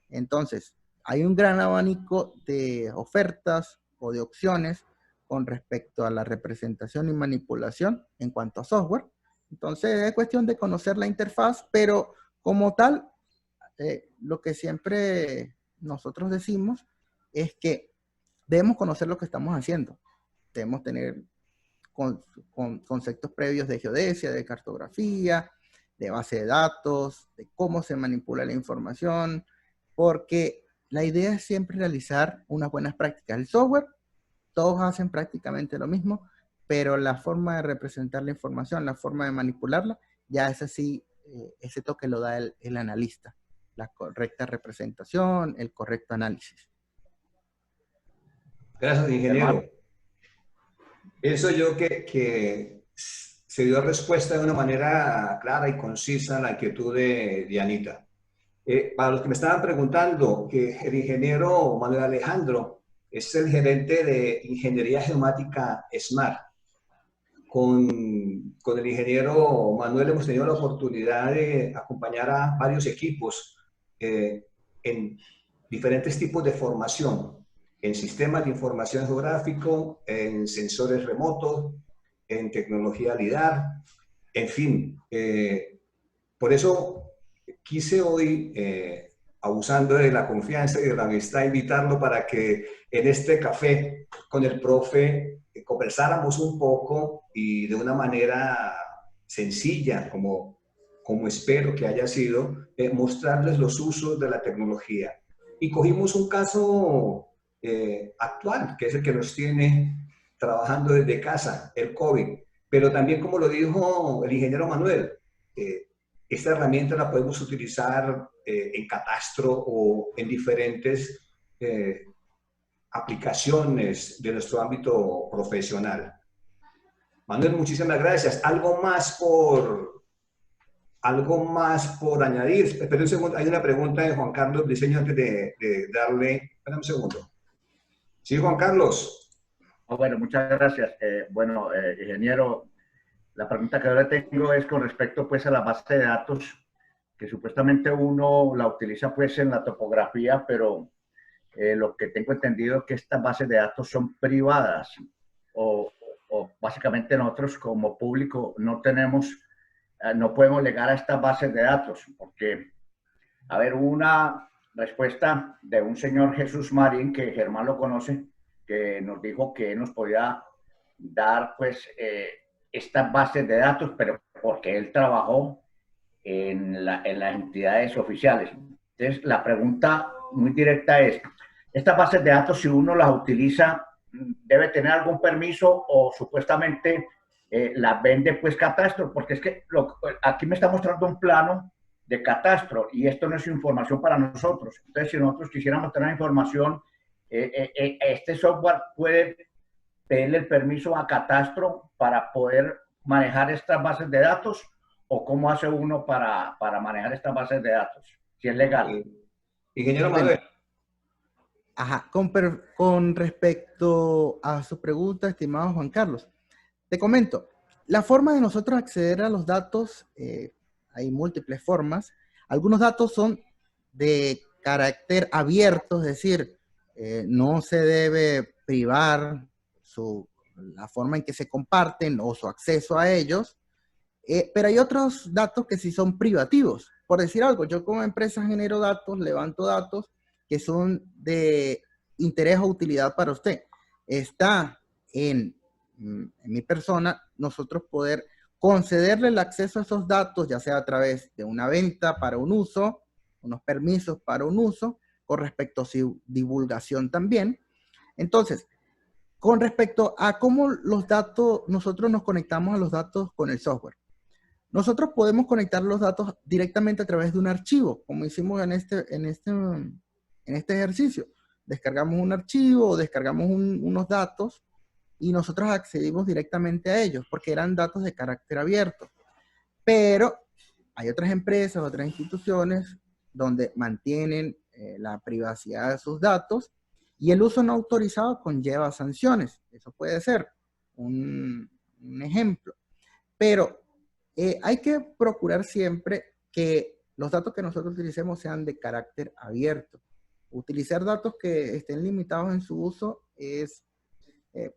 B: Entonces, hay un gran abanico de ofertas o de opciones con respecto a la representación y manipulación en cuanto a software. Entonces, es cuestión de conocer la interfaz, pero como tal, lo que siempre nosotros decimos es que debemos conocer lo que estamos haciendo. Debemos tener conceptos previos de geodesia, de cartografía, de base de datos, de cómo se manipula la información, porque la idea es siempre realizar unas buenas prácticas. El software, todos hacen prácticamente lo mismo, pero la forma de representar la información, la forma de manipularla, ya es así, ese toque lo da el analista. La correcta representación, el correcto análisis.
A: Gracias, ingeniero. Pienso yo que se dio respuesta de una manera clara y concisa a la inquietud de Anita. Para los que me estaban preguntando, que el ingeniero Manuel Alejandro es el gerente de Ingeniería Geomática SMART. Con el ingeniero Manuel hemos tenido la oportunidad de acompañar a varios equipos en diferentes tipos de formación, en sistemas de información geográfico, en sensores remotos, en tecnología LIDAR, en fin. Por eso quise hoy, abusando de la confianza y de la amistad, invitarlo para que en este café con el profe conversáramos un poco y de una manera sencilla, como espero que haya sido, mostrarles los usos de la tecnología. Y cogimos un caso actual, que es el que nos tiene trabajando desde casa, el COVID. Pero también, como lo dijo el ingeniero Manuel, esta herramienta la podemos utilizar en catastro o en diferentes aplicaciones de nuestro ámbito profesional. Manuel, muchísimas gracias. ¿Algo más por añadir? Espera un segundo, hay una pregunta de Juan Carlos Briceño antes de darle... Espera un segundo. Sí, Juan Carlos.
C: Bueno, muchas gracias. Ingeniero, la pregunta que ahora tengo es con respecto pues a la base de datos, que supuestamente uno la utiliza pues en la topografía, pero lo que tengo entendido es que estas bases de datos son privadas o básicamente nosotros como público no podemos llegar a estas bases de datos, porque, a ver, una respuesta de un señor Jesús Marín, que Germán lo conoce, que nos dijo que nos podía dar pues estas bases de datos, pero porque él trabajó en las entidades oficiales. Entonces, la pregunta muy directa es, ¿estas bases de datos, si uno las utiliza, debe tener algún permiso o supuestamente las vende pues Catastro? Porque es que aquí me está mostrando un plano de Catastro y esto no es información para nosotros. Entonces, si nosotros quisiéramos tener información, este software puede pedirle el permiso a Catastro para poder manejar estas bases de datos, o cómo hace uno para manejar estas bases de datos, si es legal.
A: Ingeniero Manuel.
B: Ajá, con respecto a su pregunta, estimado Juan Carlos, te comento, la forma de nosotros acceder a los datos, hay múltiples formas. Algunos datos son de carácter abierto, es decir, no se debe privar la forma en que se comparten o su acceso a ellos, pero hay otros datos que sí son privativos. Por decir algo, yo como empresa genero datos, levanto datos que son de interés o utilidad para usted. Está en mi persona nosotros poder concederle el acceso a esos datos, ya sea a través de una venta para un uso, unos permisos para un uso, con respecto a su divulgación también. Entonces, con respecto a cómo los datos, nosotros nos conectamos a los datos con el software. Nosotros podemos conectar los datos directamente a través de un archivo, como hicimos en este ejercicio. Descargamos un archivo o descargamos unos datos y nosotros accedimos directamente a ellos porque eran datos de carácter abierto. Pero hay otras empresas, otras instituciones donde mantienen la privacidad de sus datos y el uso no autorizado conlleva sanciones. Eso puede ser un ejemplo. Pero hay que procurar siempre que los datos que nosotros utilicemos sean de carácter abierto. Utilizar datos que estén limitados en su uso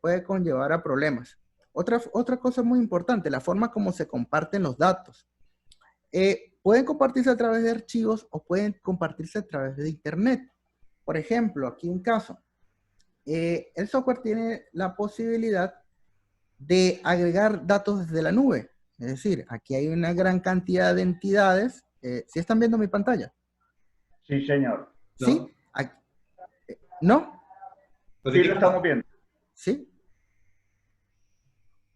B: puede conllevar a problemas. Otra cosa muy importante, la forma como se comparten los datos. Pueden compartirse a través de archivos o pueden compartirse a través de Internet. Por ejemplo, aquí un caso. El software tiene la posibilidad de agregar datos desde la nube. Es decir, aquí hay una gran cantidad de entidades. ¿Sí están viendo mi pantalla?
C: Sí, señor.
B: ¿Sí? ¿No?
C: Sí, lo estamos viendo.
B: ¿Sí?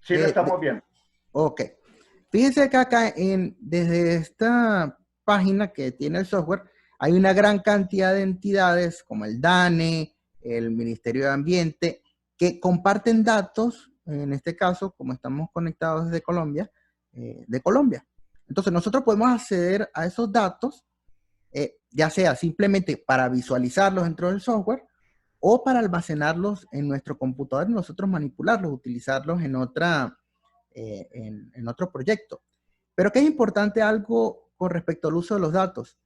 C: Sí, lo estamos viendo.
B: Ok. Fíjense que acá, desde esta página que tiene el software, hay una gran cantidad de entidades como el DANE, el Ministerio de Ambiente, que comparten datos, en este caso, como estamos conectados desde Colombia, de Colombia. Entonces, nosotros podemos acceder a esos datos, ya sea simplemente para visualizarlos dentro del software o para almacenarlos en nuestro computador y nosotros manipularlos, utilizarlos en otro proyecto. Pero que es importante algo con respecto al uso de los datos.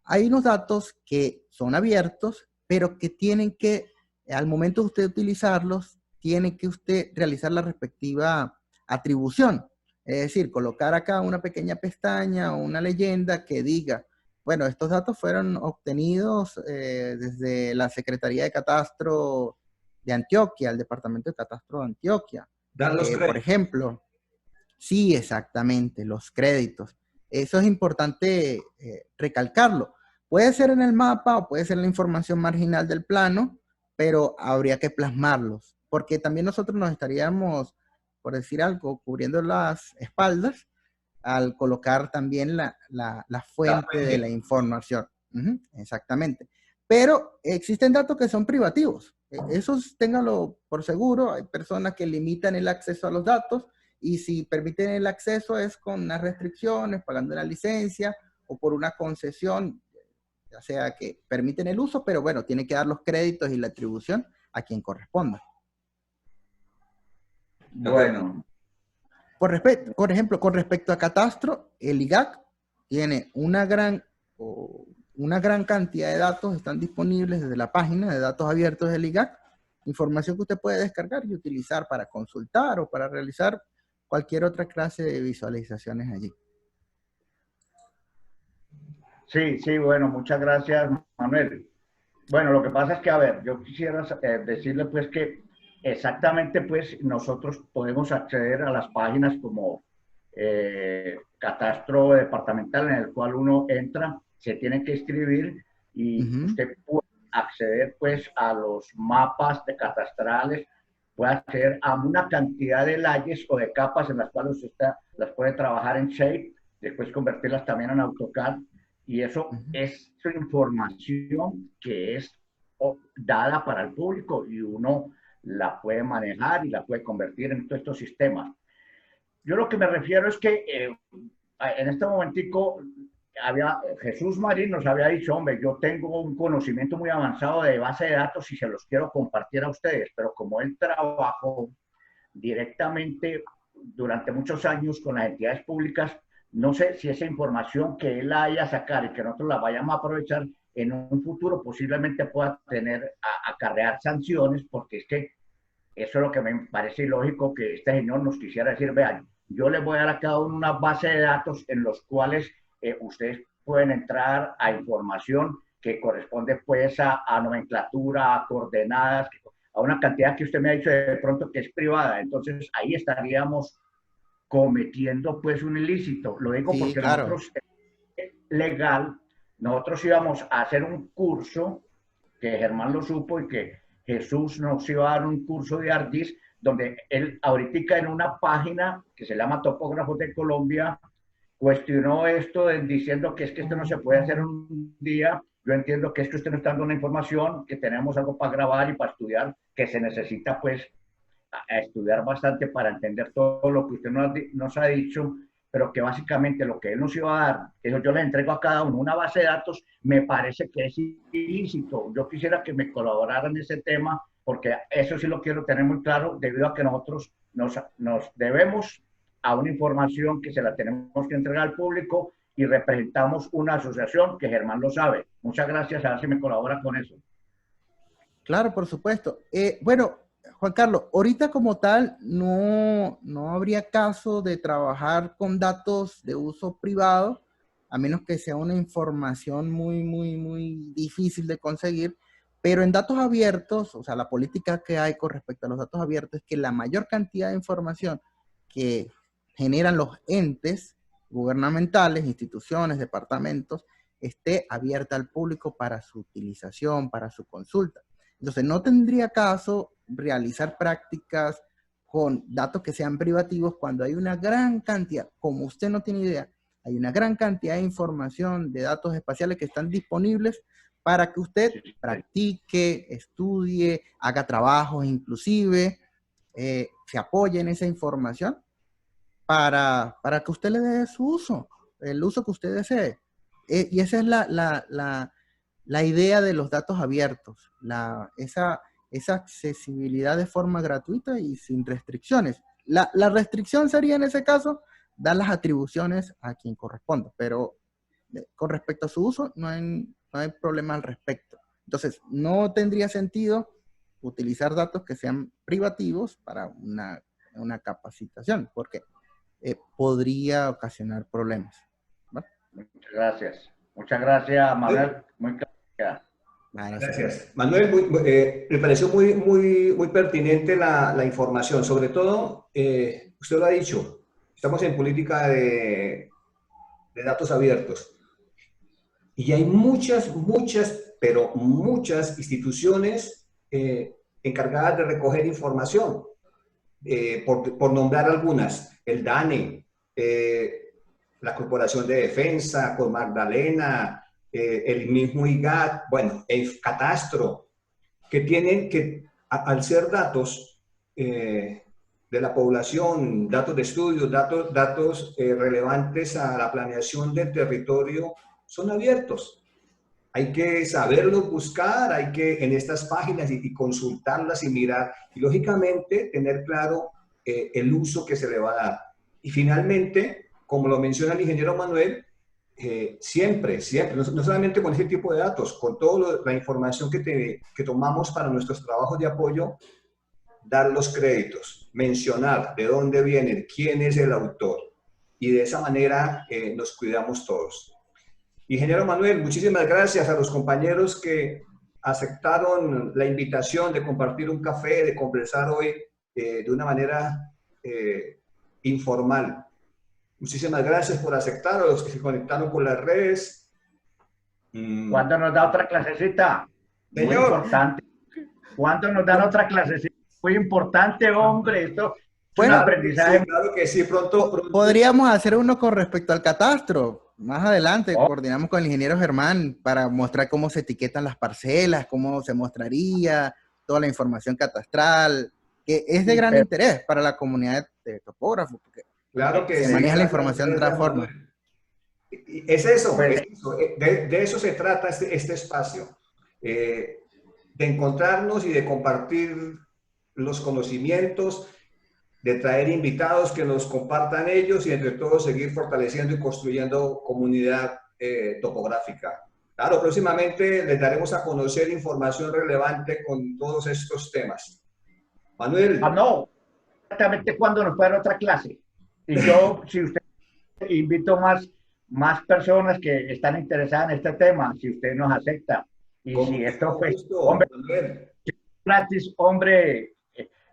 B: Hay unos datos que son abiertos, pero que tienen que, al momento de usted utilizarlos, tiene que usted realizar la respectiva atribución. Es decir, colocar acá una pequeña pestaña o una leyenda que diga, bueno, estos datos fueron obtenidos desde la Secretaría de Catastro de Antioquia, el Departamento de Catastro de Antioquia.
A: Dan los créditos.
B: Por ejemplo, sí, exactamente, los créditos. Eso es importante recalcarlo. Puede ser en el mapa o puede ser en la información marginal del plano, pero habría que plasmarlos, porque también nosotros nos estaríamos, por decir algo, cubriendo las espaldas al colocar también la fuente de la información. Exactamente. Pero existen datos que son privativos. Esos ténganlo por seguro. Hay personas que limitan el acceso a los datos y si permiten el acceso es con unas restricciones, pagando una licencia o por una concesión, ya sea que permiten el uso, pero bueno, tiene que dar los créditos y la atribución a quien corresponda.
C: Bueno.
B: Por ejemplo, con respecto a catastro, el IGAC tiene una gran cantidad de datos, están disponibles desde la página de datos abiertos del IGAC, información que usted puede descargar y utilizar para consultar o para realizar cualquier otra clase de visualizaciones allí.
C: Sí, sí, bueno, muchas gracias, Manuel. Bueno, lo que pasa es que, a ver, yo quisiera decirle pues que exactamente pues nosotros podemos acceder a las páginas como catastro departamental en el cual uno entra, se tiene que inscribir y usted puede acceder pues a los mapas de catastrales, puede acceder a una cantidad de layers o de capas en las cuales usted las puede trabajar en Shape, después convertirlas también en AutoCAD y eso es información que es dada para el público y uno la puede manejar y la puede convertir en todos estos sistemas. Yo lo que me refiero es que en este momentico Jesús Marín nos había dicho, hombre, yo tengo un conocimiento muy avanzado de base de datos y se los quiero compartir a ustedes, pero como él trabajó directamente durante muchos años con las entidades públicas, no sé si esa información que él la haya sacado y que nosotros la vayamos a aprovechar en un futuro posiblemente pueda acarrear sanciones, porque es que eso es lo que me parece ilógico que este señor nos quisiera decir, vean, yo les voy a dar a cada uno una base de datos en los cuales ustedes pueden entrar a información que corresponde pues a nomenclatura, a coordenadas, a una cantidad que usted me ha dicho de pronto que es privada. Entonces ahí estaríamos cometiendo pues un ilícito. Lo digo
B: Sí,
C: porque
B: claro.
C: nosotros, legal, nosotros íbamos a hacer un curso, que Germán lo supo y que Jesús nos iba a dar un curso de ArcGIS, donde él ahorita en una página que se llama Topógrafos de Colombia, cuestionó esto diciendo que es que esto no se puede hacer un día. Yo entiendo que es que usted nos está dando una información, que tenemos algo para grabar y para estudiar, que se necesita pues a estudiar bastante para entender todo lo que usted nos ha dicho, pero que básicamente lo que él nos iba a dar, eso yo le entrego a cada uno, una base de datos, me parece que es ilícito. Yo quisiera que me colaboraran en ese tema, porque eso sí lo quiero tener muy claro, debido a que nosotros nos debemos a una información que se la tenemos que entregar al público y representamos una asociación que Germán lo sabe. Muchas gracias, a ver si me colabora con eso.
B: Claro, por supuesto. Bueno, Juan Carlos, ahorita como tal no habría caso de trabajar con datos de uso privado, a menos que sea una información muy difícil de conseguir, pero en datos abiertos, o sea, la política que hay con respecto a los datos abiertos es que la mayor cantidad de información que generan los entes gubernamentales, instituciones, departamentos, esté abierta al público para su utilización, para su consulta. Entonces, no tendría caso realizar prácticas con datos que sean privativos cuando hay una gran cantidad, como usted no tiene idea, hay una gran cantidad de información de datos espaciales que están disponibles para que usted practique, estudie, haga trabajos inclusive, se apoye en esa información para que usted le dé su uso, el uso que usted desee. Y esa es la idea de los datos abiertos, esa accesibilidad de forma gratuita y sin restricciones. La restricción sería en ese caso dar las atribuciones a quien corresponda, pero con respecto a su uso no hay problema al respecto. Entonces, no tendría sentido utilizar datos que sean privativos para una capacitación, porque podría ocasionar problemas. ¿Vale?
C: Muchas gracias. Muchas gracias, Manuel. Muy claro.
A: Gracias. Manuel, me pareció muy pertinente la información. Sobre todo, usted lo ha dicho, estamos en política de datos abiertos. Y hay pero muchas instituciones encargadas de recoger información. Por nombrar algunas, el DANE, la Corporación de Defensa, con Magdalena, el mismo IGAT, bueno, el Catastro, que tienen que, al ser datos de la población, datos de estudio, datos relevantes a la planeación del territorio, son abiertos. Hay que saberlos buscar, hay que en estas páginas y consultarlas y mirar, y lógicamente tener claro el uso que se le va a dar. Y finalmente, como lo menciona el ingeniero Manuel, siempre, no solamente con este tipo de datos, con toda la información que tomamos para nuestros trabajos de apoyo, dar los créditos, mencionar de dónde vienen, quién es el autor, y de esa manera nos cuidamos todos. Ingeniero Manuel, muchísimas gracias a los compañeros que aceptaron la invitación de compartir un café, de conversar hoy de una manera informal. Muchísimas gracias por aceptar, a los que se conectaron por las redes.
C: ¿Cuándo nos da otra clasecita? Muy importante. ¿Cuándo nos dan otra clasecita? Muy importante, hombre. Esto es un aprendizaje.
A: Sí, claro que sí, pronto.
B: Podríamos hacer uno con respecto al catastro. Más adelante coordinamos con el ingeniero Germán para mostrar cómo se etiquetan las parcelas, cómo se mostraría toda la información catastral, que es de gran interés para la comunidad de topógrafos, porque
A: claro que
B: se maneja la información de otra forma.
A: Es eso, de eso se trata este espacio, de encontrarnos y de compartir los conocimientos, de traer invitados que nos compartan ellos y entre todos seguir fortaleciendo y construyendo comunidad topográfica. Claro, próximamente les daremos a conocer información relevante con todos estos temas. Manuel.
C: No, exactamente cuando nos puede dar otra clase. Y yo, si usted invito más personas que están interesadas en este tema, si usted nos acepta. Y si esto pues, hombre, gratis, hombre,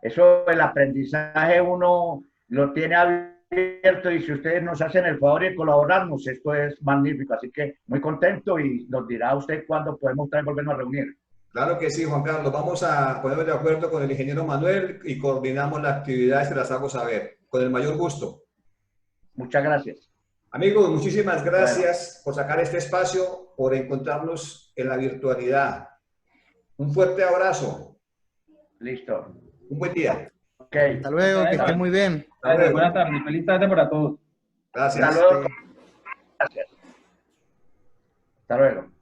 C: eso el aprendizaje uno lo tiene abierto abierto y si ustedes nos hacen el favor de colaborarnos, esto es magnífico. Así que muy contento y nos dirá usted cuándo podemos volvernos a reunir.
A: Claro que sí, Juan Carlos. Vamos a ponernos de acuerdo con el ingeniero Manuel y coordinamos las actividades que las hago saber. Con el mayor gusto.
C: Muchas gracias.
A: Amigos, muchísimas gracias por sacar este espacio, por encontrarnos en la virtualidad. Un fuerte abrazo.
C: Listo.
A: Un buen día.
C: Okay.
B: Hasta luego, que esté muy bien.
D: Buenas tardes, feliz tarde para todos.
A: Gracias.
C: Hasta luego. Gracias. Hasta luego.